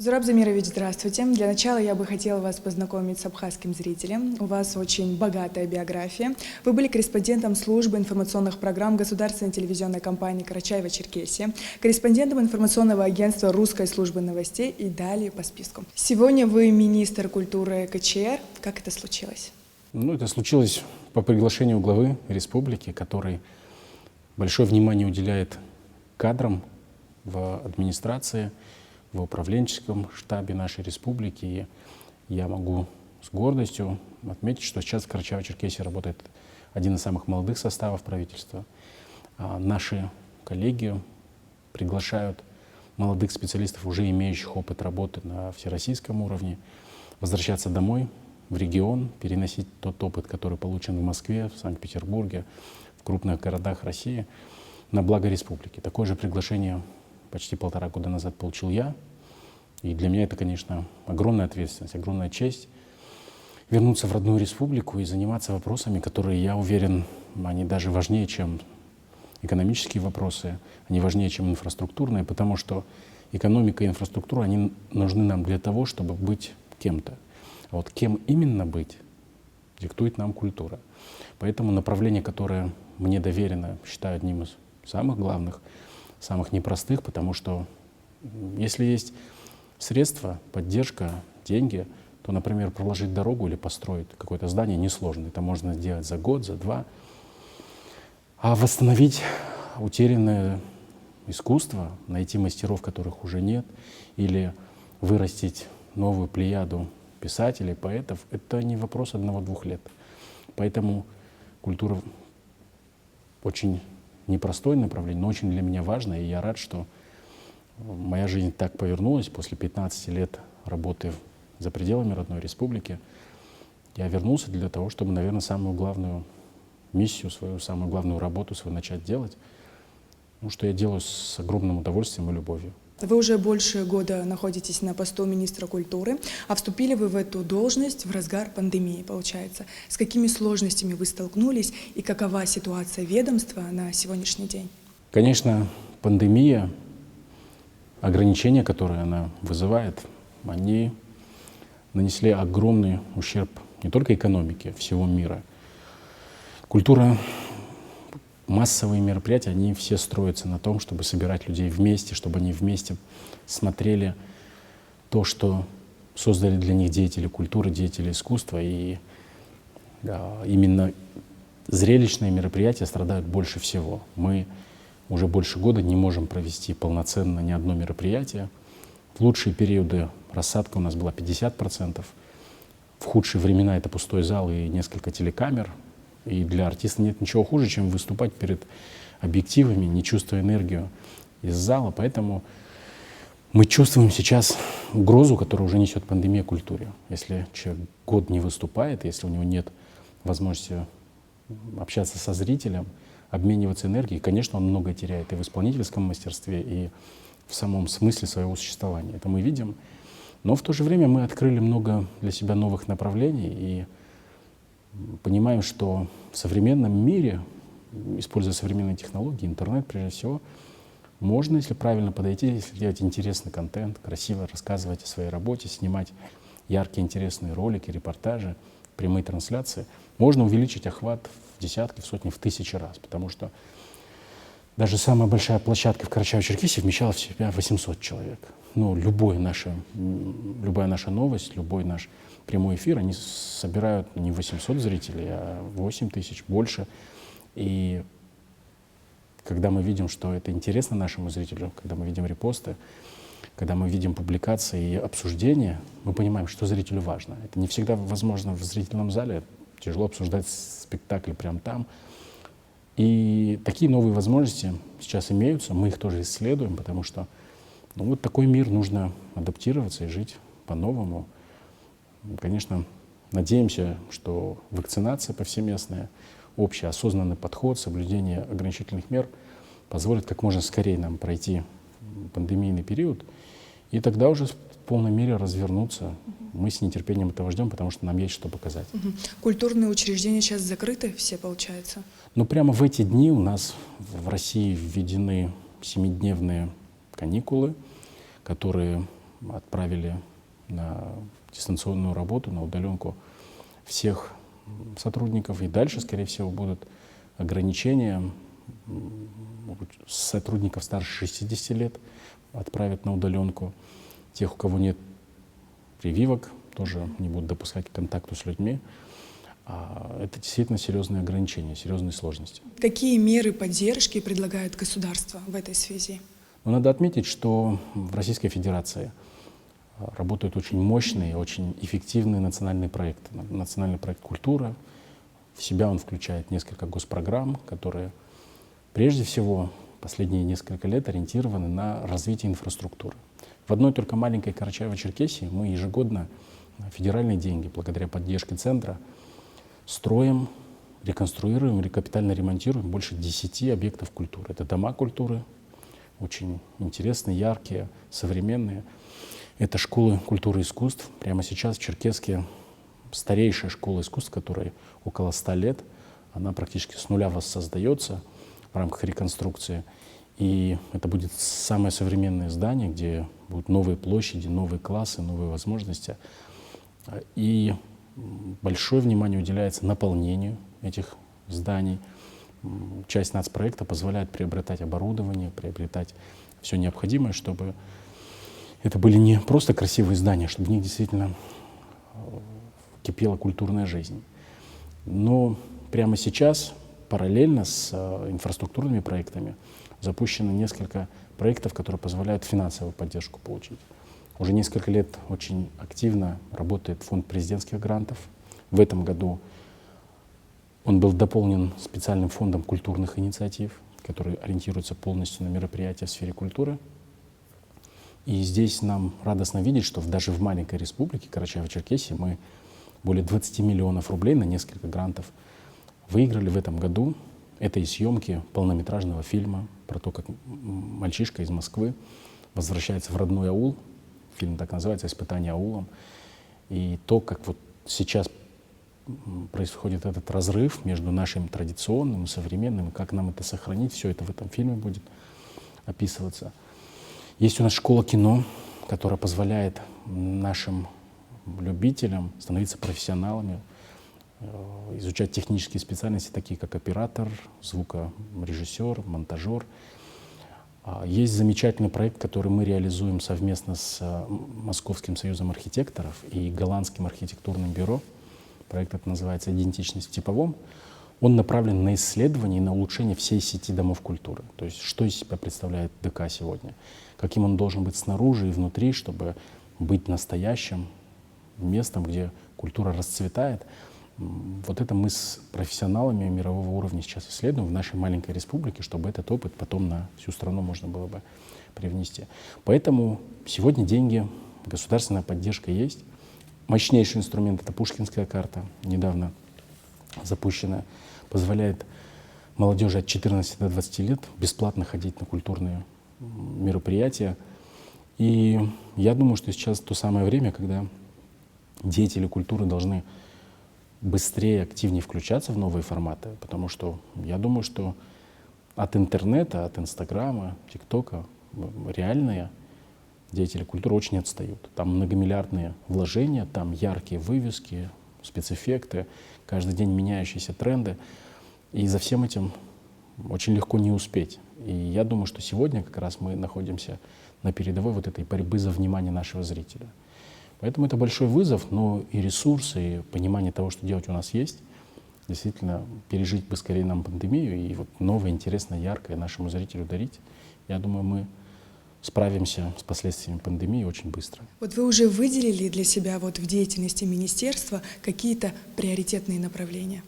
Зураб Замирович, здравствуйте. Для начала я бы хотела вас познакомить с абхазским зрителем. У вас очень богатая биография. Вы были корреспондентом службы информационных программ государственной телевизионной компании «Карачаево-Черкесия», корреспондентом информационного агентства «Русской службы новостей» и далее по списку. Сегодня вы министр культуры КЧР. Как это случилось? Это случилось по приглашению главы республики, который большое внимание уделяет кадрам в администрации, в управленческом штабе нашей республики. И я могу с гордостью отметить, что сейчас в Карачаево-Черкесии работает один из самых молодых составов правительства. Наши коллеги приглашают молодых специалистов, уже имеющих опыт работы на всероссийском уровне, возвращаться домой, в регион, переносить тот опыт, который получен в Москве, в Санкт-Петербурге, в крупных городах России, на благо республики. Такое же приглашение почти 1,5 года назад получил я. И для меня это, конечно, огромная ответственность, огромная честь вернуться в родную республику и заниматься вопросами, которые, я уверен, они даже важнее, чем экономические вопросы, они важнее, чем инфраструктурные, потому что экономика и инфраструктура, они нужны нам для того, чтобы быть кем-то. А вот кем именно быть, диктует нам культура. Поэтому направление, которое мне доверено, считаю одним из самых главных, самых непростых, потому что если есть средства, поддержка, деньги, то, например, проложить дорогу или построить какое-то здание несложно. Это можно сделать за год, за два. А восстановить утерянное искусство, найти мастеров, которых уже нет, или вырастить новую плеяду писателей, поэтов, это не вопрос 1-2 лет. Поэтому культура очень непростое направление, но очень для меня важно, и я рад, что моя жизнь так повернулась после 15 лет работы за пределами родной республики. Я вернулся для того, чтобы, наверное, самую главную миссию свою, самую главную работу свою начать делать, что я делаю с огромным удовольствием и любовью. Вы уже больше года находитесь на посту министра культуры, а вступили вы в эту должность в разгар пандемии, получается. С какими сложностями вы столкнулись и какова ситуация ведомства на сегодняшний день? Конечно, пандемия, ограничения, которые она вызывает, они нанесли огромный ущерб не только экономике всего мира. Культура, массовые мероприятия, они все строятся на том, чтобы собирать людей вместе, чтобы они вместе смотрели то, что создали для них деятели культуры, деятели искусства. И именно зрелищные мероприятия страдают больше всего. Мы уже больше года не можем провести полноценно ни одно мероприятие. В лучшие периоды рассадка у нас была 50%. В худшие времена это пустой зал и несколько телекамер. И для артиста нет ничего хуже, чем выступать перед объективами, не чувствуя энергию из зала. Поэтому мы чувствуем сейчас угрозу, которую уже несет пандемия культуре. Если человек год не выступает, если у него нет возможности общаться со зрителем, обмениваться энергией, конечно, он многое теряет и в исполнительском мастерстве, и в самом смысле своего существования. Это мы видим. Но в то же время мы открыли много для себя новых направлений и понимаем, что в современном мире, используя современные технологии, интернет прежде всего, можно, если правильно подойти, если делать интересный контент, красиво рассказывать о своей работе, снимать яркие, интересные ролики, репортажи, прямые трансляции, можно увеличить охват в десятки, в сотни, в тысячи раз. Потому что даже самая большая площадка в Карачаево-Черкесии вмещала в себя 800 человек. Любая наша новость, любой наш прямой эфир, они собирают не 800 зрителей, а 8 тысяч, больше. И когда мы видим, что это интересно нашему зрителю, когда мы видим репосты, когда мы видим публикации и обсуждения, мы понимаем, что зрителю важно. Это не всегда возможно в зрительном зале, тяжело обсуждать спектакль прямо там. И такие новые возможности сейчас имеются, мы их тоже исследуем, потому что такой мир, нужно адаптироваться и жить по-новому. Конечно, надеемся, что вакцинация повсеместная, общий осознанный подход, соблюдение ограничительных мер позволит как можно скорее нам пройти пандемийный период, и тогда уже в полной мере развернуться. Мы с нетерпением этого ждем, потому что нам есть что показать. Культурные учреждения сейчас закрыты все, получается? Прямо в эти дни у нас в России введены 7-дневные каникулы, которые отправили на дистанционную работу, на удаленку всех сотрудников. И дальше, скорее всего, будут ограничения. Сотрудников старше 60 лет отправят на удаленку. Тех, у кого нет прививок, тоже не будут допускать к контакту с людьми. Это действительно серьезные ограничения, серьезные сложности. Какие меры поддержки предлагает государство в этой связи? Но надо отметить, что в Российской Федерации работают очень мощные, очень эффективные национальные проекты. Национальный проект «Культура». В себя он включает несколько госпрограмм, которые прежде всего последние несколько лет ориентированы на развитие инфраструктуры. В одной только маленькой Карачаево-Черкесии мы ежегодно на федеральные деньги, благодаря поддержке центра, строим, реконструируем или капитально ремонтируем больше 10 объектов культуры. Это дома культуры, очень интересные, яркие, современные. Это школы культуры и искусств. Прямо сейчас в Черкесске старейшая школа искусств, которой около 100 лет. Она практически с нуля воссоздается в рамках реконструкции. И это будет самое современное здание, где будут новые площади, новые классы, новые возможности. И большое внимание уделяется наполнению этих зданий. Часть нацпроекта позволяет приобретать оборудование, приобретать все необходимое, чтобы это были не просто красивые здания, чтобы в них действительно кипела культурная жизнь. Но прямо сейчас, параллельно с инфраструктурными проектами, запущено несколько проектов, которые позволяют финансовую поддержку получить. Уже несколько лет очень активно работает фонд президентских грантов. В этом году он был дополнен специальным фондом культурных инициатив, который ориентируется полностью на мероприятия в сфере культуры. И здесь нам радостно видеть, что даже в маленькой республике Карачаево-Черкесии мы более 20 миллионов рублей на несколько грантов выиграли в этом году. Это и съемки полнометражного фильма про то, как мальчишка из Москвы возвращается в родной аул. Фильм так называется «Испытание аулом». И то, как вот сейчас происходит этот разрыв между нашим традиционным и современным, и как нам это сохранить, все это в этом фильме будет описываться. Есть у нас школа кино, которая позволяет нашим любителям становиться профессионалами, изучать технические специальности, такие как оператор, звукорежиссер, монтажер. Есть замечательный проект, который мы реализуем совместно с Московским союзом архитекторов и Голландским архитектурным бюро. Проект этот называется «Идентичность в типовом». Он направлен на исследование и на улучшение всей сети домов культуры. То есть что из себя представляет ДК сегодня, каким он должен быть снаружи и внутри, чтобы быть настоящим местом, где культура расцветает. Вот это мы с профессионалами мирового уровня сейчас исследуем в нашей маленькой республике, чтобы этот опыт потом на всю страну можно было бы привнести. Поэтому сегодня деньги, государственная поддержка есть. Мощнейший инструмент — это Пушкинская карта, недавно запущенная, позволяет молодежи от 14 до 20 лет бесплатно ходить на культурные мероприятия. И я думаю, что сейчас то самое время, когда деятели культуры должны быстрее, активнее включаться в новые форматы, потому что я думаю, что от интернета, от Инстаграма, ТикТока реальные деятели культуры очень отстают. Там многомиллиардные вложения, там яркие вывески, спецэффекты, каждый день меняющиеся тренды. И за всем этим очень легко не успеть. И я думаю, что сегодня как раз мы находимся на передовой вот этой борьбы за внимание нашего зрителя. Поэтому это большой вызов, но и ресурсы, и понимание того, что делать у нас есть. Действительно, пережить бы скорее нам пандемию и вот новое, интересное, яркое нашему зрителю дарить. Я думаю, мы справимся с последствиями пандемии очень быстро. Вот вы уже выделили для себя вот в деятельности министерства какие-то приоритетные направления?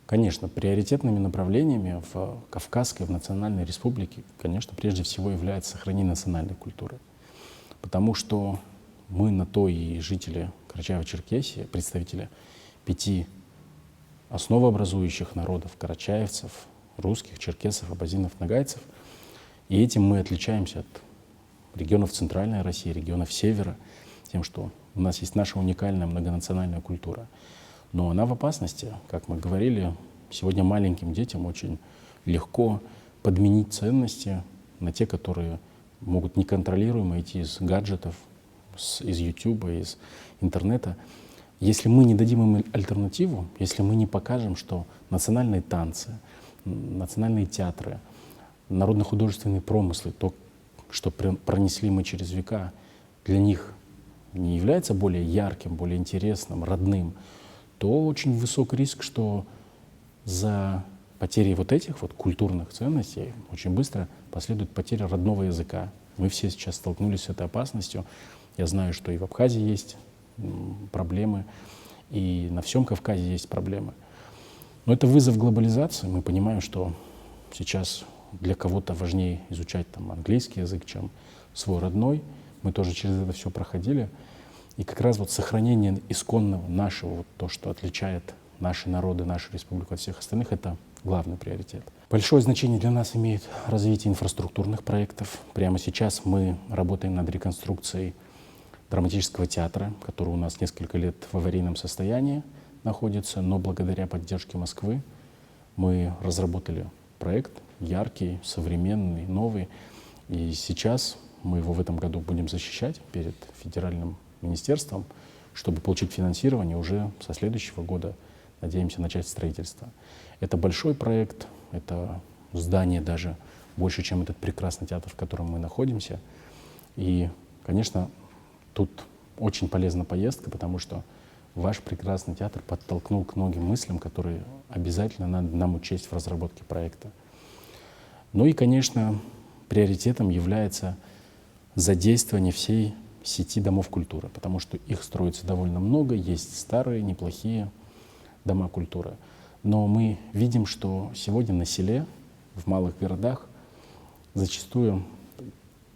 Конечно, приоритетными направлениями в Кавказской, в Национальной Республике, конечно, прежде всего является сохранение национальной культуры. Потому что мы на то и жители Карачаево-Черкесии, представители 5 основообразующих народов — карачаевцев, русских, черкесов, абазинов, нагайцев. И этим мы отличаемся от регионов Центральной России, регионов Севера, тем, что у нас есть наша уникальная многонациональная культура. Но она в опасности. Как мы говорили, сегодня маленьким детям очень легко подменить ценности на те, которые могут неконтролируемо идти из гаджетов, из YouTube, из интернета. Если мы не дадим им альтернативу, если мы не покажем, что национальные танцы, национальные театры, народно-художественные промыслы, то, что пронесли мы через века, для них не является более ярким, более интересным, родным, то очень высок риск, что за потерей вот этих вот культурных ценностей очень быстро последует потеря родного языка. Мы все сейчас столкнулись с этой опасностью. Я знаю, что и в Абхазии есть проблемы, и на всем Кавказе есть проблемы. Но это вызов глобализации. Мы понимаем, что сейчас для кого-то важнее изучать там английский язык, чем свой родной. Мы тоже через это все проходили. И как раз вот сохранение исконного нашего, вот то, что отличает наши народы, нашу республику от всех остальных, это главный приоритет. Большое значение для нас имеет развитие инфраструктурных проектов. Прямо сейчас мы работаем над реконструкцией драматического театра, который у нас несколько лет в аварийном состоянии находится, но благодаря поддержке Москвы мы разработали проект яркий, современный, новый. И сейчас мы его в этом году будем защищать перед федеральным министерством, чтобы получить финансирование уже со следующего года. Надеемся начать строительство. Это большой проект, это здание даже больше, чем этот прекрасный театр, в котором мы находимся. И, конечно, тут очень полезна поездка, потому что ваш прекрасный театр подтолкнул к многим мыслям, которые обязательно надо нам учесть в разработке проекта. Ну и, конечно, приоритетом является задействование всей сети домов культуры, потому что их строится довольно много, есть старые, неплохие дома культуры. Но мы видим, что сегодня на селе, в малых городах, зачастую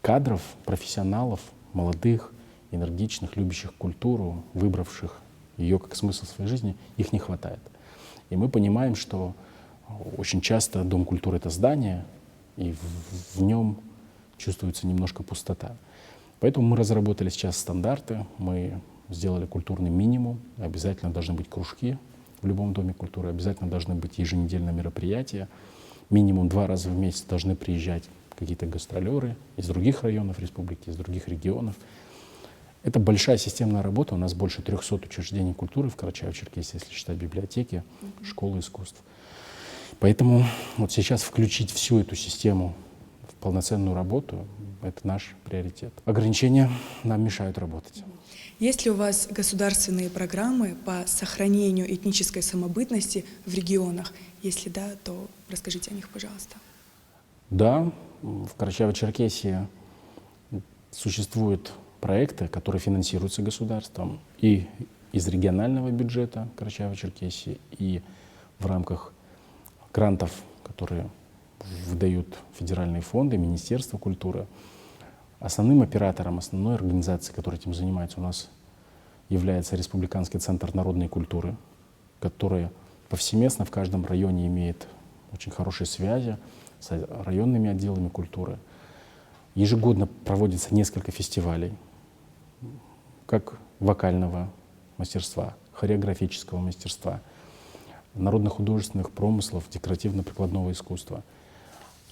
кадров, профессионалов, молодых, энергичных, любящих культуру, выбравших ее как смысл своей жизни, их не хватает. И мы понимаем, что очень часто Дом культуры — это здание, и в нем чувствуется немножко пустота. Поэтому мы разработали сейчас стандарты, мы сделали культурный минимум, обязательно должны быть кружки в любом доме культуры, обязательно должны быть еженедельные мероприятия, минимум 2 раза в месяц должны приезжать какие-то гастролеры из других районов республики, из других регионов. Это большая системная работа, у нас больше 300 учреждений культуры в Карачаево-Черкесии, если считать библиотеки, школы искусств. Поэтому вот сейчас включить всю эту систему в полноценную работу — это наш приоритет. Ограничения нам мешают работать. Есть ли у вас государственные программы по сохранению этнической самобытности в регионах? Если да, то расскажите о них, пожалуйста. Да, в Карачаево-Черкесии существуют проекты, которые финансируются государством и из регионального бюджета Карачаево-Черкесии, и в рамках грантов, которые выдают федеральные фонды, Министерство культуры. Основным оператором, основной организацией, которая этим занимается, у нас является Республиканский центр народной культуры, который повсеместно в каждом районе имеет очень хорошие связи с районными отделами культуры. Ежегодно проводится несколько фестивалей, как вокального мастерства, хореографического мастерства, народно-художественных промыслов, декоративно-прикладного искусства.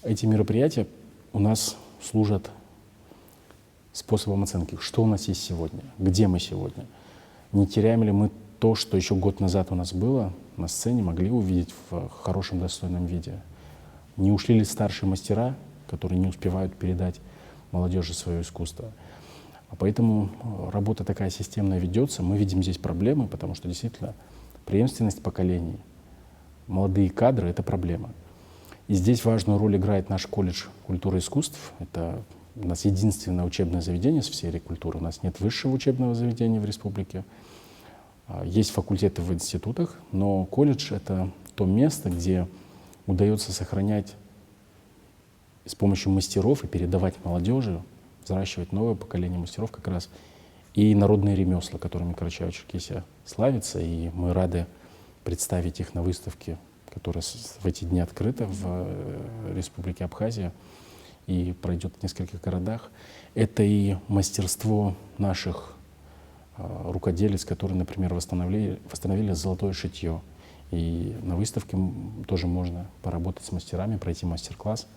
Эти мероприятия у нас служат способом оценки, что у нас есть сегодня, где мы сегодня. Не теряем ли мы то, что еще год назад у нас было на сцене, могли увидеть в хорошем, достойном виде. Не ушли ли старшие мастера, которые не успевают передать молодежи свое искусство. А поэтому работа такая системная ведется. Мы видим здесь проблемы, потому что действительно преемственность поколений, молодые кадры — это проблема. И здесь важную роль играет наш колледж культуры и искусств. Это у нас единственное учебное заведение в сфере культуры. У нас нет высшего учебного заведения в республике. Есть факультеты в институтах, но колледж — это то место, где удается сохранять с помощью мастеров и передавать молодежи, взращивать новое поколение мастеров как раз и народные ремесла, которыми Карачаево-Черкесия славится. И мы рады представить их на выставке, которая в эти дни открыта в Республике Абхазия и пройдет в нескольких городах. Это и мастерство наших рукоделец, которые, например, восстановили золотое шитье. И на выставке тоже можно поработать с мастерами, пройти мастер-класс.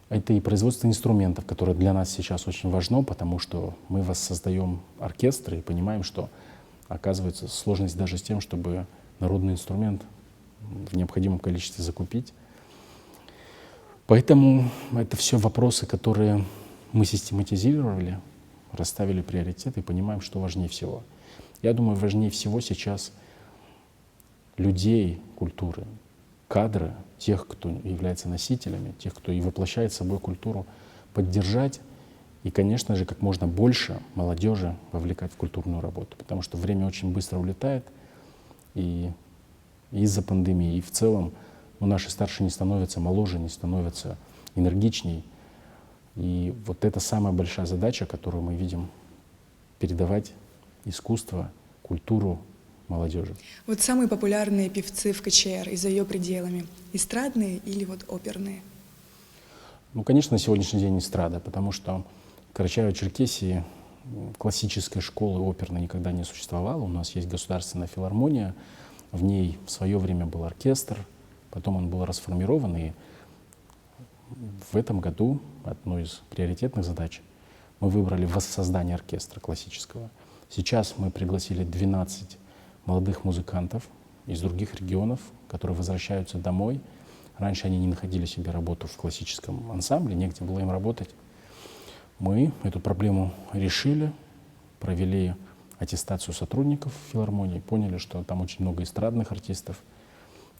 Это и производство инструментов, которое для нас сейчас очень важно, потому что мы воссоздаем оркестры и понимаем, что оказывается сложность даже с тем, чтобы народный инструмент в необходимом количестве закупить. Поэтому это все вопросы, которые мы систематизировали, расставили приоритеты и понимаем, что важнее всего. Я думаю, важнее всего сейчас людей культуры, кадры, тех, кто является носителями, тех, кто и воплощает собой культуру, поддержать и, конечно же, как можно больше молодежи вовлекать в культурную работу, потому что время очень быстро улетает, и из-за пандемии, и в целом наши старшие не становятся моложе, не становятся энергичней. И вот это самая большая задача, которую мы видим, передавать искусство, культуру молодежи. Вот самые популярные певцы в КЧР и за ее пределами, эстрадные или вот оперные? Ну, конечно, на сегодняшний день эстрада, потому что в Карачаево-Черкесии классической школы оперной никогда не существовало. У нас есть государственная филармония, в ней в свое время был оркестр, потом он был расформирован, и в этом году одной из приоритетных задач мы выбрали воссоздание оркестра классического. Сейчас мы пригласили 12 молодых музыкантов из других регионов, которые возвращаются домой. Раньше они не находили себе работу в классическом ансамбле, негде было им работать. Мы эту проблему решили, провели аттестацию сотрудников филармонии, поняли, что там очень много эстрадных артистов,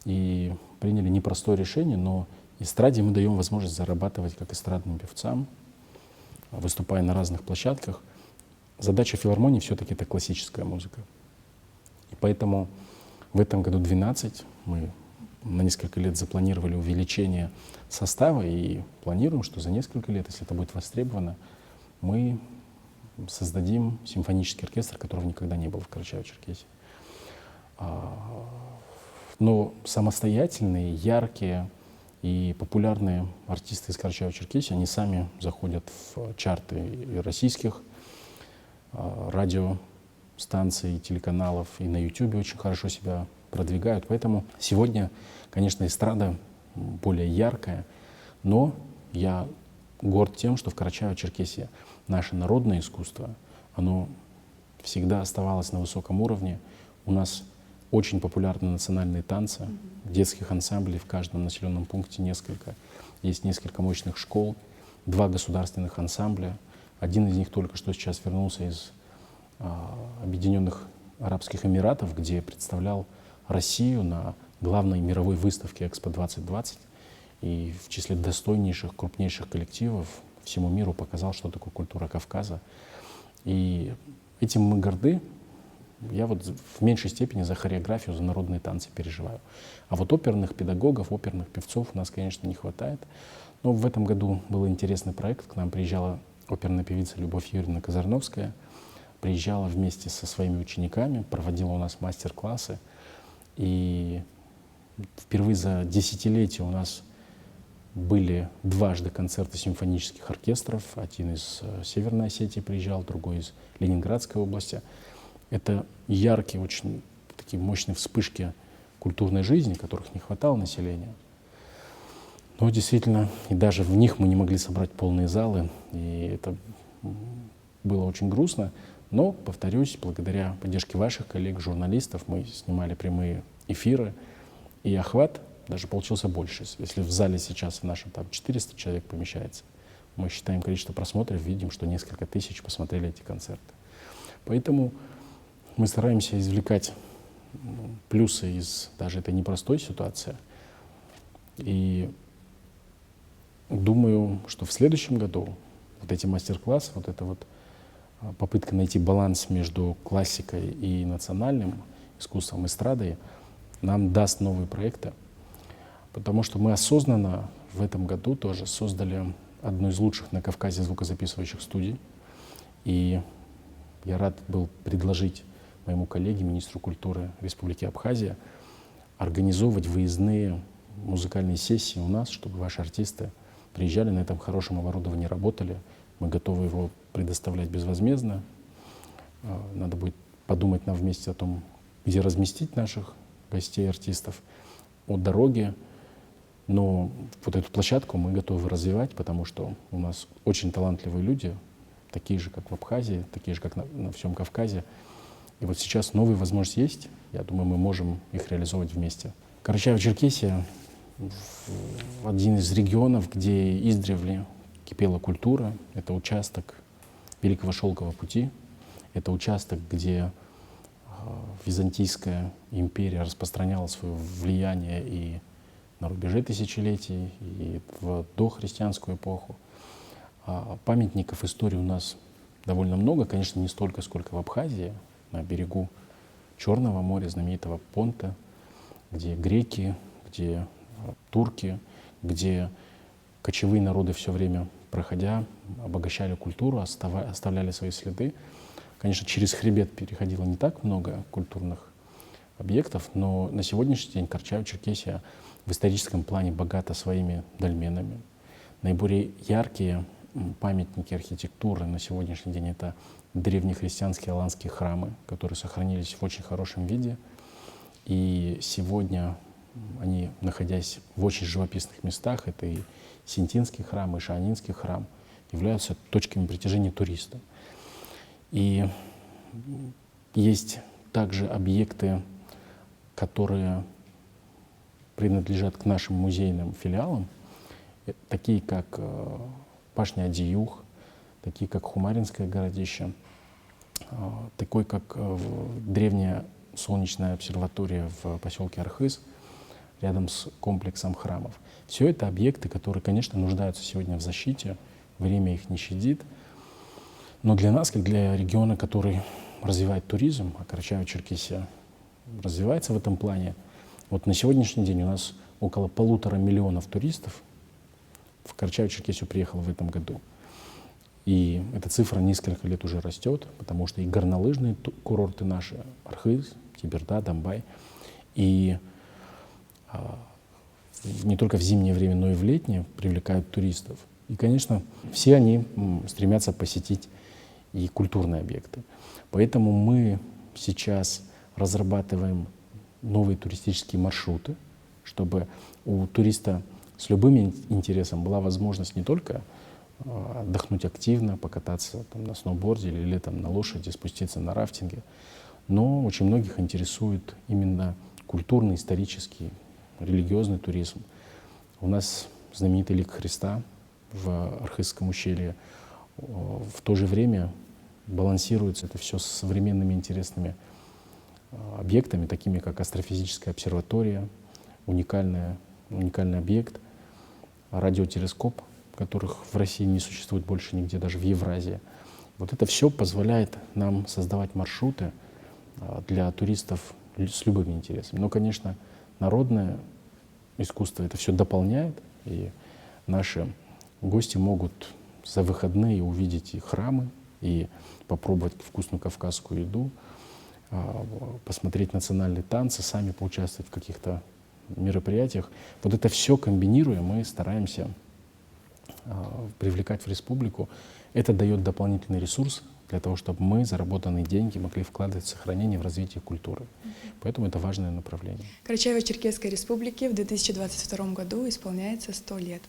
и приняли непростое решение, но эстраде мы даем возможность зарабатывать как эстрадным певцам, выступая на разных площадках. Задача филармонии все-таки это классическая музыка. И поэтому в этом году 12 мы на несколько лет запланировали увеличение состава и планируем, что за несколько лет, если это будет востребовано, мы создадим симфонический оркестр, которого никогда не было в Карачаево-Черкесии. Но самостоятельные, яркие и популярные артисты из Карачаево-Черкесии, они сами заходят в чарты и российских радиостанций, телеканалов, и на YouTube очень хорошо себя продвигают. Поэтому сегодня, конечно, эстрада более яркая, но я горд тем, что в Карачаево-Черкесии наше народное искусство, оно всегда оставалось на высоком уровне. У нас очень популярны национальные танцы, детских ансамблей в каждом населенном пункте несколько. Есть несколько мощных школ, 2 государственных ансамбля. Один из них только что сейчас вернулся из Объединенных Арабских Эмиратов, где представлял Россию на главной мировой выставке Экспо-2020 и в числе достойнейших, крупнейших коллективов всему миру показал, что такое культура Кавказа. И этим мы горды. Я вот в меньшей степени за хореографию, за народные танцы переживаю. А вот оперных педагогов, оперных певцов у нас, конечно, не хватает. Но в этом году был интересный проект. К нам приезжала оперная певица Любовь Юрьевна Казарновская. Приезжала вместе со своими учениками, проводила у нас мастер-классы. И впервые за десятилетие у нас были дважды концерты симфонических оркестров. Один из Северной Осетии приезжал, другой из Ленинградской области. Это яркие, очень такие мощные вспышки культурной жизни, которых не хватало населению. Но действительно, и даже в них мы не могли собрать полные залы, и это было очень грустно. Но, повторюсь, благодаря поддержке ваших коллег, журналистов, мы снимали прямые эфиры, и охват даже получился больше. Если в зале сейчас в нашем там 400 человек помещается, мы считаем количество просмотров, видим, что несколько тысяч посмотрели эти концерты. Поэтому мы стараемся извлекать плюсы из даже этой непростой ситуации. И думаю, что в следующем году вот эти мастер-классы, вот эта вот попытка найти баланс между классикой и национальным искусством, эстрадой, нам даст новые проекты. Потому что мы осознанно в этом году тоже создали одну из лучших на Кавказе звукозаписывающих студий. И я рад был предложить моему коллеге, министру культуры Республики Абхазия, организовывать выездные музыкальные сессии у нас, чтобы ваши артисты приезжали, на этом хорошем оборудовании работали. Мы готовы его предоставлять безвозмездно. Надо будет подумать нам вместе о том, где разместить наших гостей, артистов, о дороге. Но вот эту площадку мы готовы развивать, потому что у нас очень талантливые люди, такие же, как в Абхазии, такие же, как на всем Кавказе. И вот сейчас новые возможности есть. Я думаю, мы можем их реализовывать вместе. Карачаево-Черкесия — один из регионов, где издревле кипела культура. Это участок Великого Шелкового пути. Это участок, где Византийская империя распространяла свое влияние и на рубеже тысячелетий, и в дохристианскую эпоху. Памятников истории у нас довольно много, конечно, не столько, сколько в Абхазии, на берегу Черного моря, знаменитого Понта, где греки, где турки, где кочевые народы все время, проходя, обогащали культуру, оставляли свои следы. Конечно, через хребет переходило не так много культурных объектов, но на сегодняшний день Карачаево-Черкесия в историческом плане богата своими дольменами. Наиболее яркие памятники архитектуры на сегодняшний день — это древнехристианские аланские храмы, которые сохранились в очень хорошем виде. И сегодня они, находясь в очень живописных местах, это и Синтинский храм, и Шаанинский храм, являются точками притяжения туристов. И есть также объекты, которые принадлежат к нашим музейным филиалам, такие как Пашня Адиюх, такие как Хумаринское городище, такой как древняя солнечная обсерватория в поселке Архыз, рядом с комплексом храмов. Все это объекты, которые, конечно, нуждаются сегодня в защите, время их не щадит. Но для нас, как для региона, который развивает туризм, а Карачаево-Черкесия развивается в этом плане, вот на сегодняшний день у нас около 1,5 миллиона туристов в Карачаево-Черкесию приехало в этом году. И эта цифра несколько лет уже растет, потому что и горнолыжные курорты наши, Архыз, Теберда, Домбай, и не только в зимнее время, но и в летнее привлекают туристов. И, конечно, все они стремятся посетить и культурные объекты. Поэтому мы сейчас разрабатываем новые туристические маршруты, чтобы у туриста с любым интересом была возможность не только отдохнуть активно, покататься там на сноуборде или летом на лошади, спуститься на рафтинге, но очень многих интересует именно культурный, исторический, религиозный туризм. У нас знаменитый лик Христа в Архызском ущелье. В то же время балансируется это все с современными интересными объектами, такими как астрофизическая обсерватория, уникальный объект, радиотелескоп, которых в России не существует больше нигде, даже в Евразии. Вот это все позволяет нам создавать маршруты для туристов с любыми интересами. Но, конечно, народное искусство это все дополняет, и наши гости могут за выходные увидеть и храмы, и попробовать вкусную кавказскую еду, посмотреть национальные танцы, сами поучаствовать в каких-то мероприятиях. Вот это все комбинируя, мы стараемся привлекать в республику. Это дает дополнительный ресурс для того, чтобы мы заработанные деньги могли вкладывать в сохранение, в развитие культуры. Поэтому это важное направление. Карачаево-Черкесской республике в 2022 году исполняется 100 лет.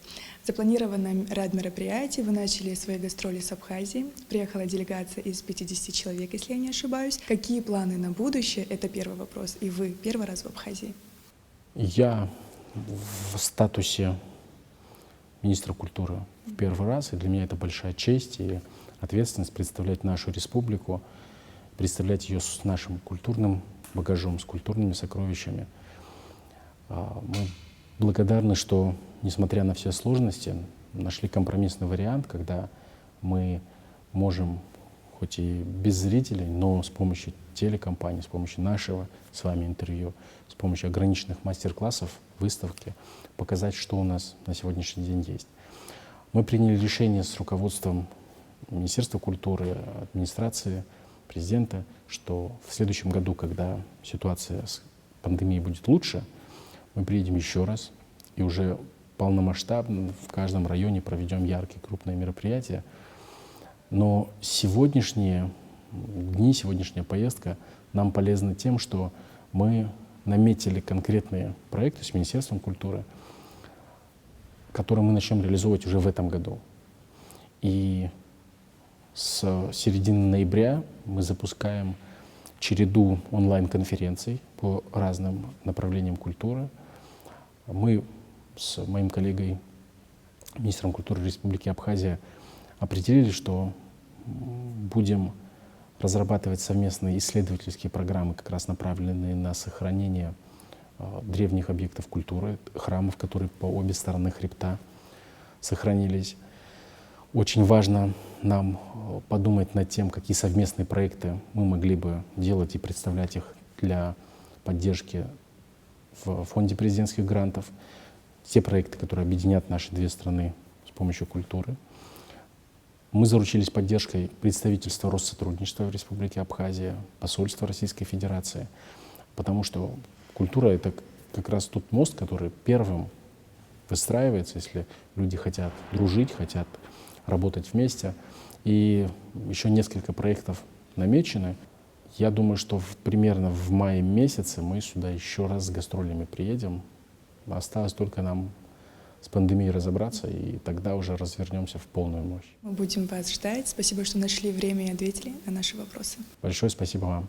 Запланирован ряд мероприятий. Вы начали свои гастроли с Абхазии. Приехала делегация из 50 человек, если я не ошибаюсь. Какие планы на будущее? Это первый вопрос. И вы первый раз в Абхазии? Я в статусе министра культуры в первый раз, и для меня это большая честь и ответственность представлять нашу республику, представлять ее с нашим культурным багажом, с культурными сокровищами. Мы благодарны, что, несмотря на все сложности, нашли компромиссный вариант, когда мы можем, хоть и без зрителей, но с помощью телекомпании, с помощью нашего с вами интервью, с помощью ограниченных мастер-классов, выставки, показать, что у нас на сегодняшний день есть. Мы приняли решение с руководством Министерства культуры, администрации, президента, что в следующем году, когда ситуация с пандемией будет лучше, мы приедем еще раз и уже полномасштабно в каждом районе проведем яркие крупные мероприятия. Но сегодняшние дни, сегодняшняя поездка нам полезна тем, что мы наметили конкретные проекты с Министерством культуры, который мы начнем реализовывать уже в этом году. И с середины ноября мы запускаем череду онлайн-конференций по разным направлениям культуры. Мы с моим коллегой, министром культуры Республики Абхазия, определили, что будем разрабатывать совместные исследовательские программы, как раз направленные на сохранение древних объектов культуры, храмов, которые по обе стороны хребта сохранились. Очень важно нам подумать над тем, какие совместные проекты мы могли бы делать и представлять их для поддержки в фонде президентских грантов. Те проекты, которые объединят наши две страны с помощью культуры. Мы заручились поддержкой представительства Россотрудничества в Республике Абхазия, посольства Российской Федерации, потому что культура — это как раз тот мост, который первым выстраивается, если люди хотят дружить, хотят работать вместе. И еще несколько проектов намечены. Я думаю, что примерно в мае месяце мы сюда еще раз с гастролями приедем. Осталось только нам с пандемией разобраться, и тогда уже развернемся в полную мощь. Мы будем вас ждать. Спасибо, что нашли время и ответили на наши вопросы. Большое спасибо вам.